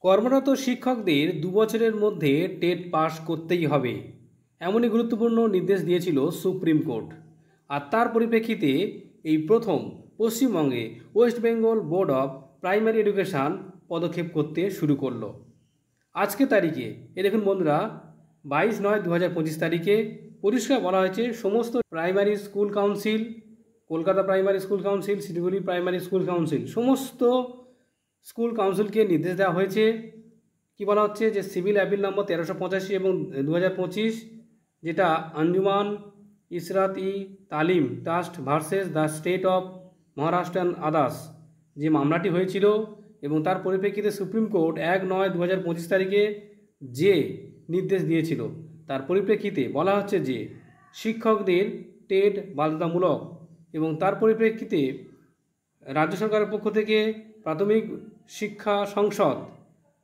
কর্মরত শিক্ষকদের 2 বছরের মধ্যে টেট পাস করতেই হবে, এমনই গুরুত্বপূর্ণ নির্দেশ দিয়েছিল সুপ্রিম কোর্ট। আর তার পরিপ্রেক্ষিতে এই প্রথম পশ্চিমবঙ্গে West Bengal board of primary education পদক্ষেপ করতে শুরু করলো। আজকে তারিখে দেখুন বন্ধুরা, 22/9/2025 তারিখে পরিষ্কার বলা হয়েছে সমস্ত primary school council, Kolkata primary school council, Siliguri primary school council, সমস্ত স্কুল কাউন্সিলকে নির্দেশ দেওয়া হয়েছে। কি বলা হচ্ছে যে সিভিল অ্যাপিল নম্বর 1385 এবং 2025, যেটা আঞ্জুমান ইসরাত ই তালিম trust versus the state of Maharashtra and others, যে মামলাটি হয়েছিল, এবং তার পরিপ্রেক্ষিতে সুপ্রিম কোর্ট 1/9/2025 তারিখে যে নির্দেশ দিয়েছিল, তার পরিপ্রেক্ষিতে বলা হচ্ছে যে শিক্ষকদের টেট বাধ্যতামূলক। এবং তার পরিপ্রেক্ষিতে রাজ্য সরকারের পক্ষ থেকে প্রাথমিক শিক্ষা সংসদ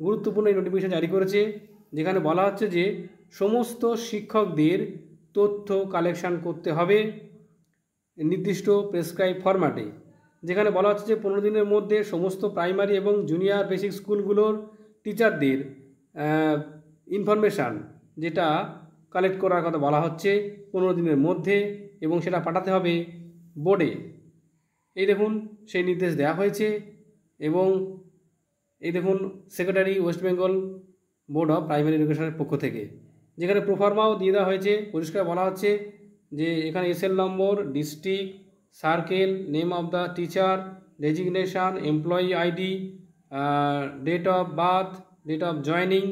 গুরুত্বপূর্ণ এই নোটিফিকেশন জারি করেছে, যেখানে বলা হচ্ছে যে সমস্ত শিক্ষকদের তথ্য কালেকশন করতে হবে নির্দিষ্ট প্রেসক্রাইব ফরম্যাটে, যেখানে বলা হচ্ছে যে 15 দিনের মধ্যে সমস্ত প্রাইমারি এবং জুনিয়র বেসিক স্কুলগুলোর টিচারদের ইনফরমেশান যেটা কালেক্ট করার কথা বলা হচ্ছে 15 দিনের মধ্যে, এবং সেটা পাঠাতে হবে বোর্ডে। এই দেখুন সেই নির্দেশ দেওয়া হয়েছে। এবং এই দেখুন secretary West Bengal board of primary এডুকেশনের পক্ষ থেকে, যেখানে প্রোফার্মাও দিয়ে দেওয়া হয়েছে। পরিষ্কার বলা হচ্ছে যে এখানে SL number, district, circle, name of the teacher, designation, employee ID, date of birth, date of joining,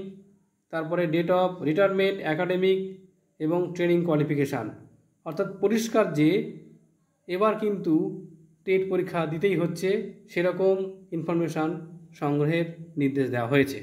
তারপরে ডেট অফ রিটায়ারমেন্ট, একাডেমিক এবং ট্রেনিং কোয়ালিফিকেশান। অর্থাৎ পরিষ্কার যে এবার কিন্তু টেট পরীক্ষা দিতেই হচ্ছে, সেরকম ইনফরমেশান সংগ্রহের নির্দেশ দেওয়া হয়েছে।